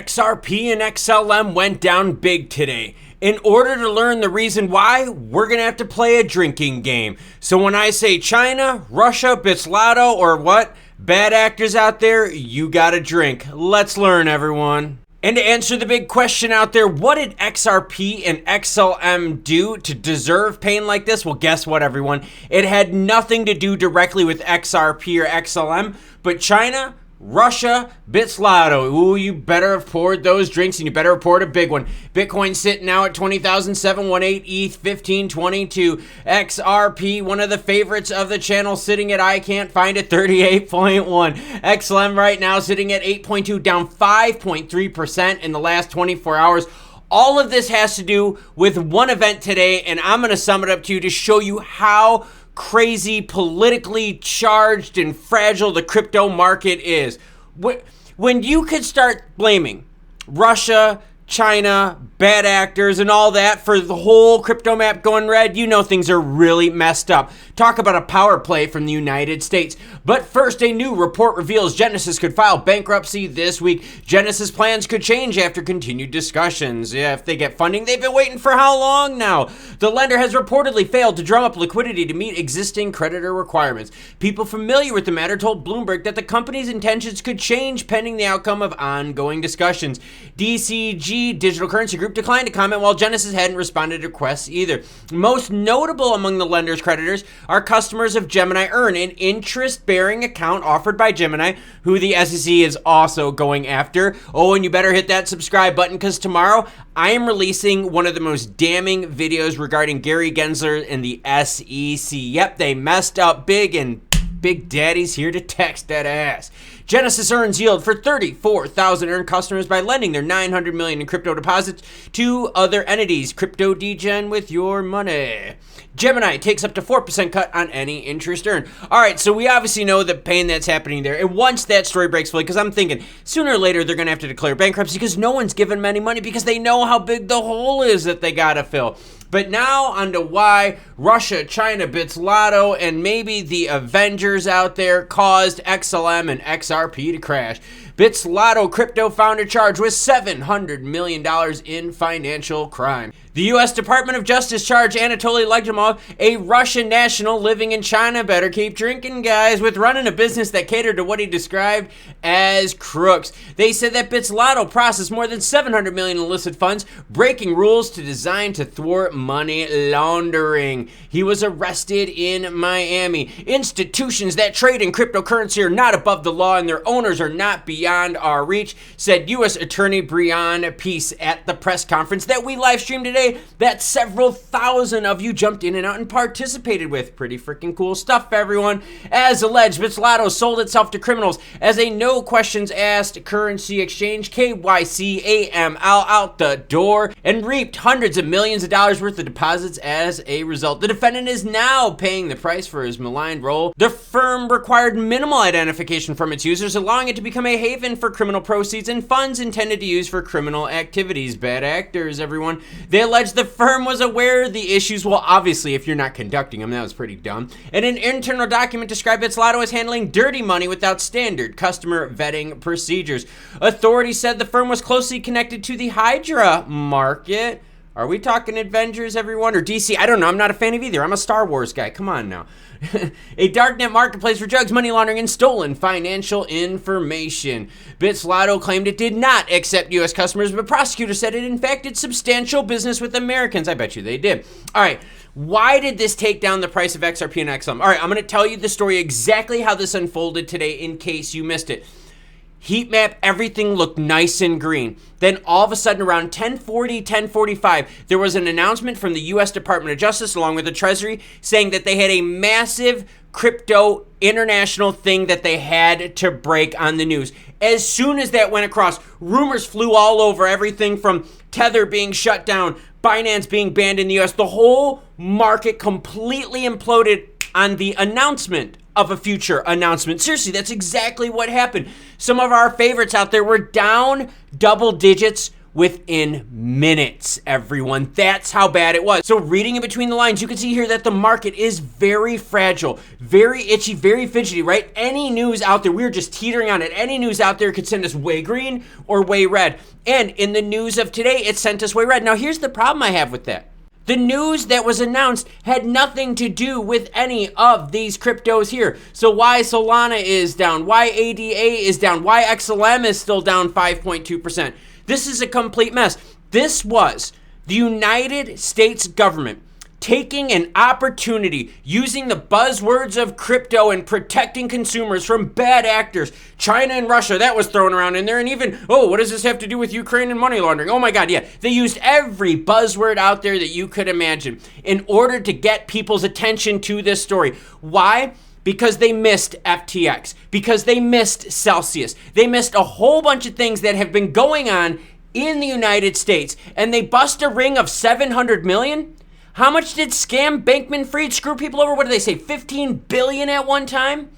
XRP and XLM went down big today. In order to learn the reason why, we're going to have to play a drinking game. So when I say China, Russia, Bitslotto, or what, bad actors out there, you got to drink. Let's learn, everyone. And to answer the big question out there, what did XRP and XLM do to deserve pain like this? Well, guess what, everyone? It had nothing to do directly with XRP or XLM, but China, Russia, Bitslotto. Ooh, you better have poured those drinks, and you better have poured a big one. Bitcoin sitting now at 20,718, ETH 1522, XRP, one of the favorites of the channel, sitting at I can't find it 38.1. XLM right now sitting at 8.2, down 5.3% in the last 24 hours. All of this has to do with one event today, and I'm going to sum it up to you to show you how crazy, politically charged, and fragile the crypto market is. When you could start blaming Russia, China, bad actors, and all that for the whole crypto map going red, you know things are really messed up. Talk about a power play from the United States. But first, a new report reveals Genesis could file bankruptcy this week. Genesis plans could change after continued discussions. Yeah, if they get funding, they've been waiting for how long now? The lender has reportedly failed to drum up liquidity to meet existing creditor requirements. People familiar with the matter told Bloomberg that the company's intentions could change pending the outcome of ongoing discussions. DCG Digital Currency Group declined to comment, while Genesis hadn't responded to requests either. Most notable among the lender's creditors are customers of Gemini Earn, an interest-bearing account offered by Gemini, who the SEC is also going after. Oh, and you better hit that subscribe button, because tomorrow I am releasing one of the most damning videos regarding Gary Gensler and the SEC. Yep, they messed up big, and Big Daddy's here to tax that ass. Genesis earns yield for 34,000 earned customers by lending their $900 million in crypto deposits to other entities. Crypto degen with your money. Gemini takes up to 4% cut on any interest earned. All right, so we obviously know the pain that's happening there. And once that story breaks fully, because I'm thinking sooner or later they're going to have to declare bankruptcy because no one's giving them any money because they know how big the hole is that they got to fill. But now on to why Russia, China, Bitslotto, and maybe the Avengers out there caused XLM and XRP to crash. Bitslotto crypto founder charged with $700 million in financial crime. The U.S. Department of Justice charged Anatoly Legimov, a Russian national living in China, better keep drinking, guys, with running a business that catered to what he described as crooks. They said that Bitslotto processed more than $700 million in illicit funds, breaking rules designed to thwart money laundering. He was arrested in Miami. Institutions that trade in cryptocurrency are not above the law and their owners are not beyond our reach, said U.S. Attorney Breon Peace at the press conference that we live streamed today that several thousand of you jumped in and out and participated with. Pretty freaking cool stuff, everyone. As alleged, Bitslotto sold itself to criminals as a no questions asked currency exchange, KYC AML out the door, and reaped hundreds of millions of dollars worth of deposits as a result. The defendant is now paying the price for his maligned role. The firm required minimal identification from its users, allowing it to become a haven for criminal proceeds and funds intended to use for criminal activities. Bad actors, everyone. They alleged the firm was aware of the issues. Well, obviously, if you're not conducting them, that was pretty dumb. And an internal document described Bitslotto as handling dirty money without standard customer vetting procedures. Authorities said the firm was closely connected to the Hydra market. Are we talking Avengers, everyone, or DC? I don't know. I'm not a fan of either. I'm a Star Wars guy. Come on now. A darknet marketplace for drugs, money laundering, and stolen financial information. Bitslotto claimed it did not accept U.S. customers, but prosecutors said it in fact did substantial business with Americans. I bet you they did. All right. Why did this take down the price of XRP and XLM? All right, I'm going to tell you the story exactly how this unfolded today in case you missed it. Heat map, everything looked nice and green. Then all of a sudden around 10:40, 10:45, there was an announcement from the U.S. Department of Justice along with the Treasury saying that they had a massive crypto international thing that they had to break on the news. As soon as that went across, rumors flew all over, everything from Tether being shut down, Binance being banned in the U.S. The whole market completely imploded on the announcement of a future announcement. Seriously, that's exactly what happened. Some of our favorites out there were down double digits within minutes, everyone. That's how bad it was. So reading in between the lines, you can see here that the market is very fragile, very itchy, very fidgety, right? Any news out there, we were just teetering on it. Any news out there could send us way green or way red. And in the news of today, it sent us way red. Now, here's the problem I have with that. The news that was announced had nothing to do with any of these cryptos here. So why Solana is down, why ADA is down, why XLM is still down 5.2%. This is a complete mess. This was the United States government taking an opportunity, using the buzzwords of crypto and protecting consumers from bad actors. China and Russia, that was thrown around in there. And even, oh, what does this have to do with Ukraine and money laundering? Oh my God, yeah. They used every buzzword out there that you could imagine in order to get people's attention to this story. Why? Because they missed FTX, because they missed Celsius. They missed a whole bunch of things that have been going on in the United States. And they bust a ring of 700 million? How much did Scam Bankman-Fried screw people over? What did they say, 15 billion at one time?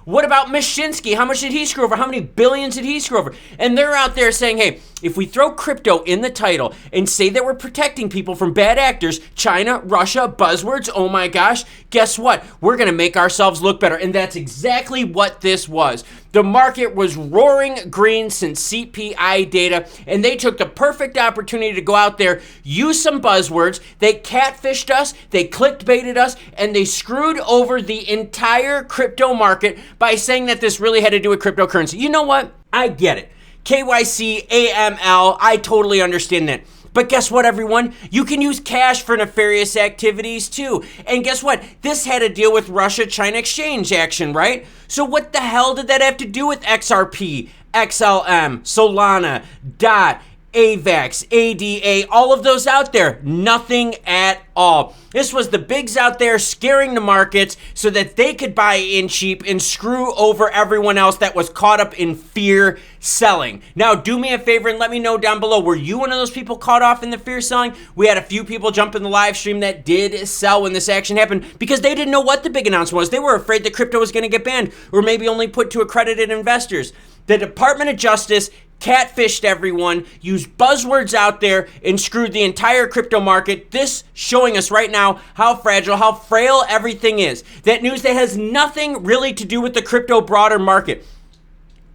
What about Mashinsky? How much did he screw over? How many billions did he screw over? And they're out there saying, hey, if we throw crypto in the title and say that we're protecting people from bad actors, China, Russia, buzzwords, oh my gosh, guess what? We're going to make ourselves look better. And that's exactly what this was. The market was roaring green since CPI data, and they took the perfect opportunity to go out there, use some buzzwords. They catfished us, they clickbaited us, and they screwed over the entire crypto market by saying that this really had to do with cryptocurrency. You know what? I get it. KYC, AML, I totally understand that. But guess what, everyone? You can use cash for nefarious activities too. And guess what? This had to deal with Russia-China exchange action, right? So what the hell did that have to do with XRP, XLM, Solana, DOT, AVAX, ADA, all of those out there? Nothing at all. This was the bigs out there scaring the markets so that they could buy in cheap and screw over everyone else that was caught up in fear selling. Now, do me a favor and let me know down below, were you one of those people caught off in the fear selling? We had a few people jump in the live stream that did sell when this action happened because they didn't know what the big announcement was. They were afraid that crypto was going to get banned or maybe only put to accredited investors. The Department of Justice catfished everyone, used buzzwords out there, and screwed the entire crypto market. This showing us right now how fragile, how frail everything is. That news that has nothing really to do with the crypto broader market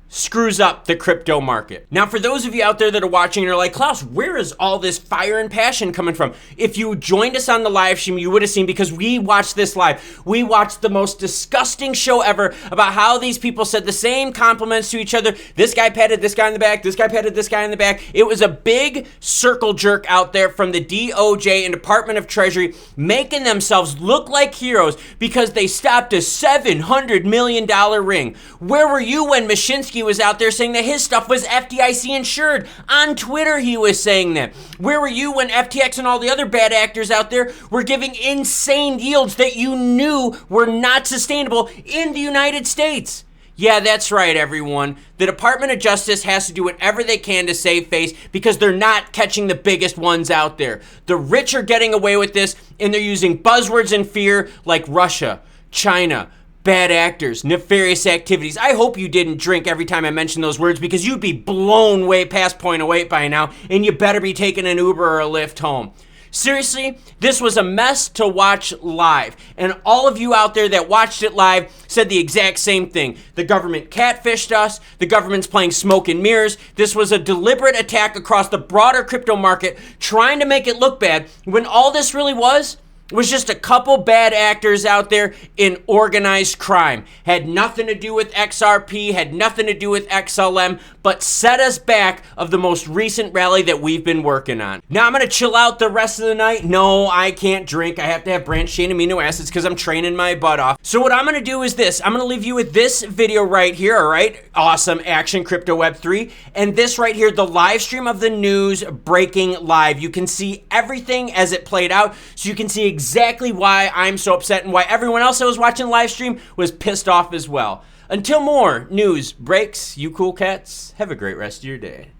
screws up the crypto market. Now, for those of you out there that are watching and are like, Klaus, where is all this fire and passion coming from? If you joined us on the live stream, you would have seen, because we watched this live. We watched the most disgusting show ever about how these people said the same compliments to each other. This guy patted this guy in the back. This guy patted this guy in the back. It was a big circle jerk out there from the DOJ and Department of Treasury, making themselves look like heroes because they stopped a $700 million ring. Where were you when Mashinsky was out there saying that his stuff was FDIC insured? On Twitter, he was saying that. Where were you when FTX and all the other bad actors out there were giving insane yields that you knew were not sustainable in the United States? Yeah, that's right, everyone. The Department of Justice has to do whatever they can to save face because they're not catching the biggest ones out there. The rich are getting away with this, and they're using buzzwords and fear like Russia, China, bad actors, nefarious activities. I hope you didn't drink every time I mention those words because you'd be blown way past point of weight by now, and you better be taking an Uber or a Lyft home. Seriously, this was a mess to watch live. And all of you out there that watched it live said the exact same thing. The government catfished us. The government's playing smoke and mirrors. This was a deliberate attack across the broader crypto market, trying to make it look bad when all this really was just a couple bad actors out there in organized crime. Had nothing to do with XRP, had nothing to do with XLM, but set us back of the most recent rally that we've been working on. Now I'm gonna chill out the rest of the night. No, I can't drink. I have to have branched chain amino acids because I'm training my butt off. So what I'm gonna do is this. I'm gonna leave you with this video right here, all right? Awesome action crypto web3. And this right here, the live stream of the news breaking live. You can see everything as it played out, so you can see exactly why I'm so upset and why everyone else that was watching the live stream was pissed off as well. Until more news breaks, you cool cats, have a great rest of your day.